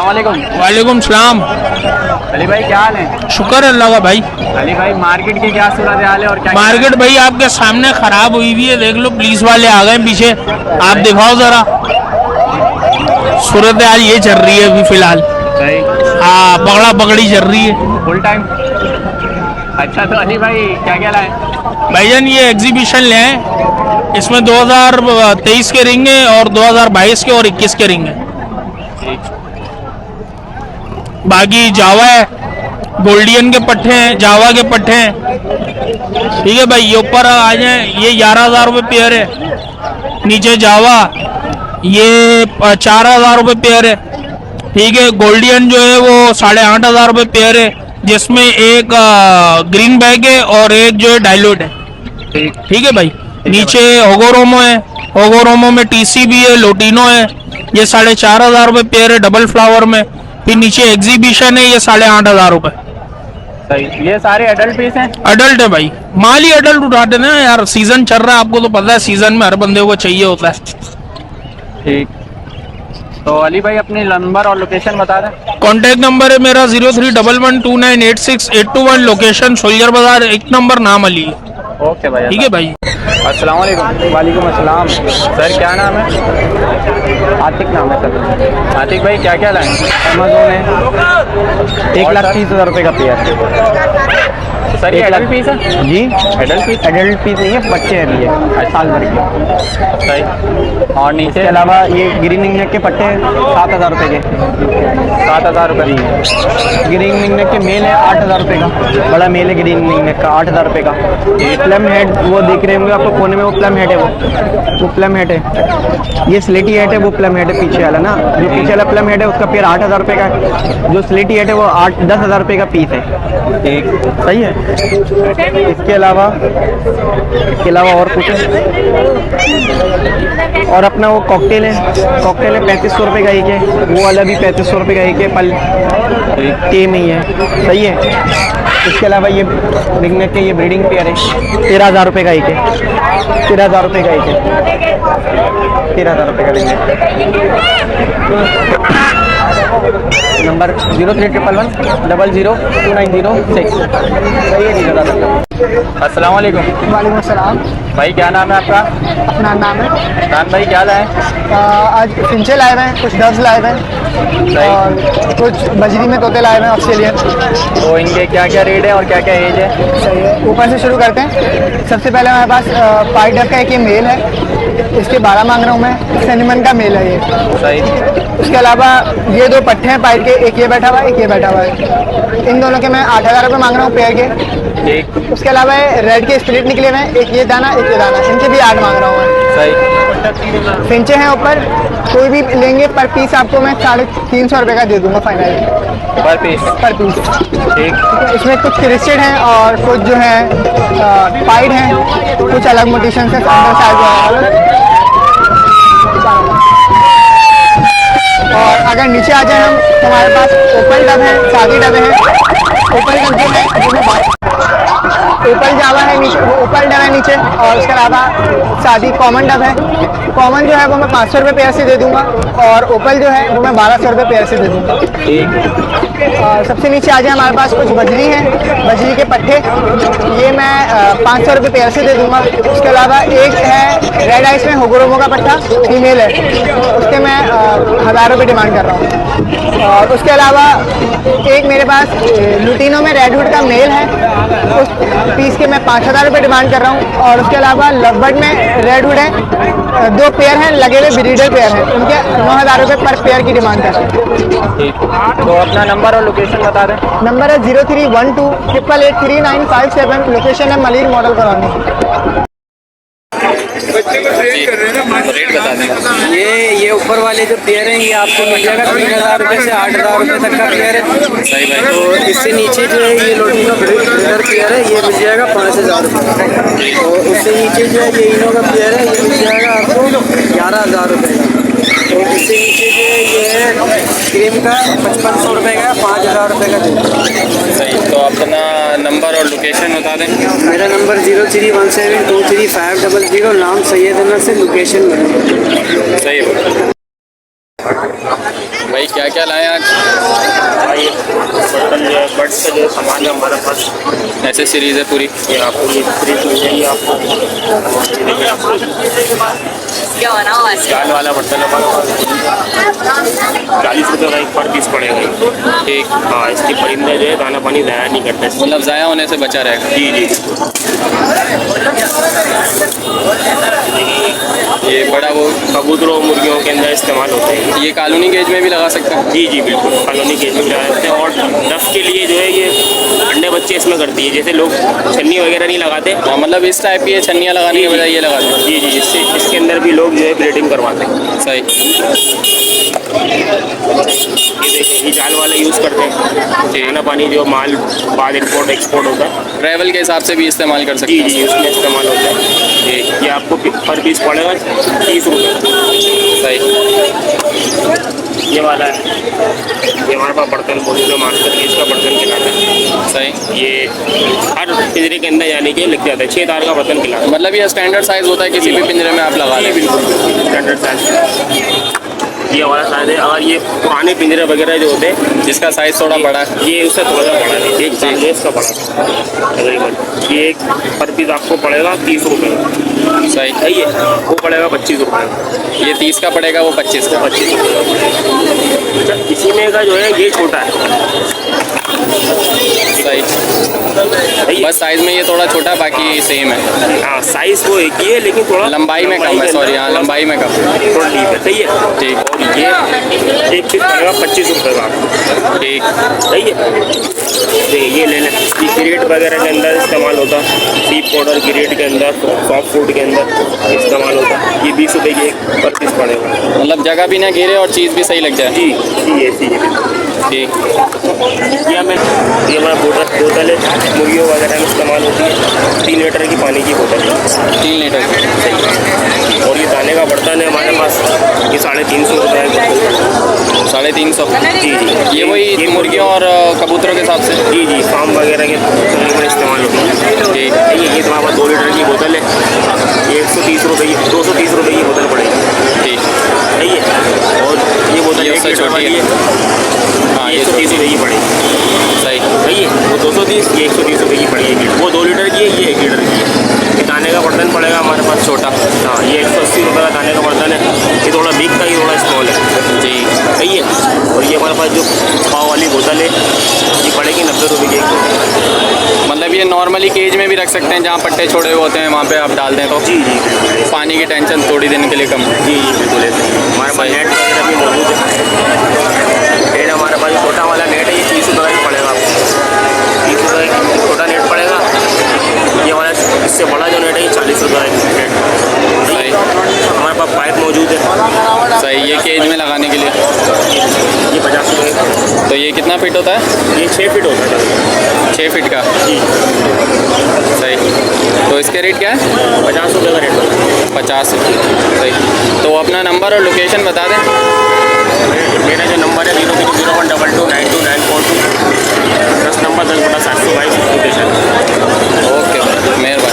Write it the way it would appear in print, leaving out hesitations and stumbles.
अस्सलाम वालेकुम। वालेकुम सलाम। अली भाई क्या हाल है? शुक्र अल्लाह का भाई। अली भाई मार्केट की क्या सूरत हाल है और क्या मार्केट भाई आपके सामने खराब हुई हुई है, देख लो पुलिस वाले आ गए पीछे, आप दिखाओ जरा। सूरत हाल ये चल रही है अभी फिलहाल। सही। हाँ पकड़ा पकड़ी चल रही है फुल टाइम। अच्छा तो अली भाई क्या क्या लाए? भाईजान। ये एग्जीबिशन ले हैं, इसमें 2023 के रिंग है और 2022 के और 21 के रिंग है। बाकी जावा है, गोल्डियन के पट्टे हैं, जावा के पट्टे हैं। ठीक है भाई, ये ऊपर आ जाए, ये 11,000 रुपये पेयर है। नीचे जावा ये 4,000 रुपये पेयर है। ठीक है, गोल्डियन जो है वो 8,500 रुपये पेयर है, जिसमें एक ग्रीन बैग है और एक जो है डायलूट है। ठीक है भाई। नीचे ओगोरोमो है, ओगोरोमो में टीसी भी है, लोटिनो है, ये 4,500 रुपये पेयर है डबल फ्लावर में। फिर नीचे एग्जीबिशन है, ये 8,500 रुपये। सही। ये सारे अडल्ट पीस हैं? अडल्ट है भाई, माल ही अडल्ट उठाते ना यार, सीजन चल रहा है, आपको तो पता है सीजन में हर बंदे को चाहिए होता है। ठीक। तो अली भाई अपनी नंबर और लोकेशन बता दें। कॉन्टैक्ट नंबर है मेरा 0311298681, लोकेशन सोल्जर बाजार, 1 नंबर, नाम अली। ओके भाई। ठीक है भाई। अस्सलाम वालेकुम। वालेकुम अस्सलाम। सर क्या नाम है? आतिक नाम है सर। आतिक भाई क्या क्या लाए? अमेजोन है, 1,30,000 रुपये का पेयर। सर ये अडल्ट पीस है? जी अडल्ट पीस? एडल्ट पीस नहीं है, बच्चे हैं ये साल भर के। सही। और नीचे इसके अलावा ये ग्रीन नेक के पट्टे 7,000 रुपये के। 7,000 रुपये। ग्रीन नेक के मेल है 8,000 रुपये का, बड़ा मेल है ग्रीन नेक का 8,000 रुपये का। प्लम हेड वो दिख रहे होंगे आपको कोने में, वो प्लम हेड है, वो प्लम हेड है। ये स्लेटी हेड है, वो प्लम हेड है पीछे वाला ना, जो पीछे वाला प्लम हेड है उसका पेयर 8,000 रुपये का है। जो स्लेटी हेड है वो 10,000 रुपये का पीस है। ठीक। सही है। इसके अलावा और कुछ है? और अपना वो कॉकटेल है, 3500 रुपये का एक है, वो वाला भी 3500 रुपये का एक है, पल के में ही है। सही है। इसके अलावा ये रिंगनेक के ये ब्रीडिंग पेयर है, 13,000 रुपये का एक है, 13,000 रुपये का एक है, 13,000 रुपये का रिंगनेक। नंबर 031110029006। सही है जी दादा। अस्सलाम वालेकुम। वालेकुम अस्सलाम। भाई क्या नाम है आपका? अपना नाम है खान भाई क्या लाए? आज फिंचे लाए हुए हैं, कुछ डव्स लाए हुए हैं और कुछ बजरी में तोते लाए हुए हैं ऑस्ट्रेलियन। तो इनके क्या क्या रेट है और क्या क्या एज है? सही है, ऊपर से शुरू करते हैं। सबसे पहले हमारे पास पाइट डव का एक ये मेल है, इसके 12 मांग रहा हूँ मैं, सेनिमन का मेल है ये। सही। उसके अलावा ये 2 पट्टे हैं पाइट के, एक ये बैठा हुआ है, एक ये बैठा हुआ है। इन दोनों के मैं 8,000 रुपये मांग रहा हूँ पेयर के। ठीक। उसके अलावा रेड के स्प्लिट निकले हुए हैं, एक ये दाना एक ये दाना, इनके भी 8 मांग रहा हूँ मैं। सही। फिंचे हैं ऊपर, कोई भी लेंगे पर पीस आपको मैं 350 रुपये का दे दूंगा फाइनल पर पीस। ठीक। इसमें कुछ क्रिस्टेड हैं और कुछ जो है पाइड हैं, कुछ अलग मोटिशन से अंदर साइज है। और अगर नीचे आ जाए हम तो हमारे पास ओपन डब है, सादी डब है। ओपन डब जो है ओपन जावा है नीचे, वो ओपन डब है नीचे। और उसके अलावा सादी कॉमन डब है। कॉमन जो है वो मैं 500 रुपये पेयर से दे दूंगा और ओपल जो है वो मैं 1,200 रुपये पेयर से दे दूंगा। और सबसे नीचे आ जाए हमारे पास कुछ बजरी है, बजरी के पट्टे, ये मैं 500 रुपये पेयर से दे दूंगा। उसके अलावा एक है रेड आइस में होगोरोमो का पट्टा, फीमेल है, उसके मैं 1,000 रुपये डिमांड कर रहा हूँ। और उसके अलावा एक मेरे पास लुटिनो में रेडवुड का मेल है, उस पीस के मैं 5,000 रुपये डिमांड कर रहा हूँ। और उसके अलावा लवबर्ड में रेडवुड है, 2 पेयर हैं लगे हुए, ब्रीडर पेयर हैं, उनके 9,000 रुपये पर पेयर की डिमांड कर रहे हैं। ठीक। तो अपना नंबर और लोकेशन बता दें। नंबर है 0312883957, लोकेशन है मलिर मॉडल कॉलोनी। रेट बता दें। ये ऊपर वाले जो पेयर हैं ये आपको मिल जाएगा 3,000 रुपये से 8,000 रुपये तक का पेयर है। सही भाई। तो इससे नीचे जो है ये लोटिनो ब्रीडर पेयर है, ये मिल जाएगा 5,000 रुपये। तो उससे नीचे जो है ये इनो का पेयर है, ये मिल जाएगा आपको 11,000 रुपये का। तो इससे नीचे जो है ये है क्रीम का 5,500 रुपये का, 5,000 रुपये का देगा। सही। तो अपना नंबर और लोकेशन बता दें। मेरा नंबर 0317235500, नाम सैयद अनस से, लोकेशन बनी। सही है भाई। क्या क्या लाए आज? ये बर्तन जो है बर्ड्स का जो सामान है हमारे पास, ऐसे सीरीज है पूरी। ये आपको ये फ्रिज मिल जाएगी आपको। जाल वाला बर्तन है हमारे पास, 40 रुपये का एक पर पीस पड़ेगा ये। ठीक, हाँ, इसकी परिंदे जो है दाना पानी ज़ाया नहीं करते इसमें। मतलब ज़ाया होने से बचा रहेगा। जी जी। ये बड़ा वो कबूतरों मुर्गियों के अंदर इस्तेमाल होते हैं। ये कॉलोनी केज में भी लगा सकते हैं। जी जी बिल्कुल, कॉलोनी केज में लगा सकते हैं। और डफ के लिए जो है ये अंडे बच्चे इसमें करती है। जैसे लोग छन्नी वगैरह नहीं लगाते, हाँ, मतलब इस टाइप की छन्नियाँ लगाने के बजाय ये लगाते हैं। जी जी, इससे इसके अंदर भी लोग जो है ब्रीडिंग करवाते हैं। सही। ये देखिए, ये जाल वाला यूज़ करते हैं। खाना पानी जो माल बाद इंपोर्ट एक्सपोर्ट होता है, ट्रैवल के हिसाब से भी इस्तेमाल कर सकते जी हैं। जी, उसमें इस्तेमाल होता है। ये आपको पर पीस पड़ेगा 30 रुपये। सही। ये वाला है, ये हमारे पास बर्तन बोली जो मास्टर केज का बर्तन खिलाता है। सही। ये हर पिंजरे के अंदर जाने के लिख जाता है, 6 तार का बर्तन खिलाता है। मतलब ये स्टैंडर्ड साइज होता है, किसी भी पिंजरे में आप लगा लें। बिल्कुल स्टैंडर्ड साइज ये हमारा साइज है। अगर ये पुराने पिंजरे वगैरह जो होते हैं, जिसका साइज थोड़ा बड़ा है, ये उससे थोड़ा सा बड़ा है, एक साल जो है इसका बड़ा है तकरीबन। ये एक पर पीस आपको पड़ेगा 30 रुपये। सही। सही है, वो पड़ेगा 25 रुपये। ये 30 का पड़ेगा, वो 25 का। 25 रुपये का पड़ेगा। अच्छा, इसी में का जो है ये छोटा है। सही। बस साइज में ये थोड़ा छोटा, बाकी सेम है। हाँ, साइज वो एक ही है, लेकिन थोड़ा लंबाई में कम है। सॉरी, हाँ, लंबाई में कम। थोड़ा डीप है। सही है। ठीक। और ये एक पीस पड़ेगा 25 रुपये का। ठीक। सही है। ये ले लें, ये ग्रेट वगैरह के अंदर इस्तेमाल होता है। सीप पाउडर ग्रेट के अंदर, सॉफ्ट फूड के अंदर इस्तेमाल होता है। ये 20 रुपये की एक पर पीस पड़ेगा। मतलब जगह भी ना घेरे और चीज़ भी सही लग जाए। जी जी, ऐसी है। ठीक। ये हमारा बोतल है, मुर्गियों वगैरह में इस्तेमाल होती है। 3 लीटर की पानी की बोतल है। 3 लीटर। और ये दाने का बर्तन है हमारे पास, ये 350 रुपये का। 350। जी जी, ये वही मुर्गियों और कबूतरों के हिसाब से। जी जी, फार्म वगैरह के तकरीबन इस्तेमाल होता है। ठीक। ये तुम्हारे पास 2 लीटर की बोतल है, ये 130 रुपये की, 230 रुपये की बोतल पड़ेगी। ठीक। सही है। और ये बोतल ये 1 उससे लीटर छोटी वाली है। है, हाँ, ये ये 130 रुपये की पड़ेगी। सही। सही है। वो 230, ये 130 रुपये की पड़ेगी। वो 2 लीटर की है, ये 1 लीटर की है। ये दाने का बर्तन पड़ेगा हमारे पास छोटा। हाँ, ये 180 रुपये का दाने का बर्तन है। ये थोड़ा बिग का, ही थोड़ा स्मॉल है। जी। सही है। और ये हमारे पास जो पाव वाली बोतल है, ये पड़ेगी 90 रुपये की एक बोतल। मतलब ये नॉर्मली केज में भी रख सकते हैं, जहाँ पट्टे छोड़े हुए होते हैं वहाँ पे आप डाल दें तो जी जी, पानी की टेंशन थोड़ी दिन के लिए कम। जी जी बिल्कुल ऐसे। हमारे पास नेट वगैरह भी मौजूद है। नेट हमारे पास छोटा वाला नेट है, ये 30 रुपये का ही पड़ेगा आपको। 30 रुपये का छोटा नेट पड़ेगा। ये वाला इससे बड़ा जो नेट है, ये 40 रुपये का नेट। सही। हमारे पास पाइप मौजूद है। सही। ये केज में लगाने के लिए ये 50 रुपये का। तो ये कितना फीट होता है? ये 6 फीट होता है। 6 फीट का। जी। सही। तो इसके रेट क्या है? 50 रुपये का रेट होता है। 50। सही। तो अपना नंबर और लोकेशन बता दें। मेरा जो नंबर है 030122929242, 10 नंबर 10/722 लोकेशन। ओके, मेहरबानी।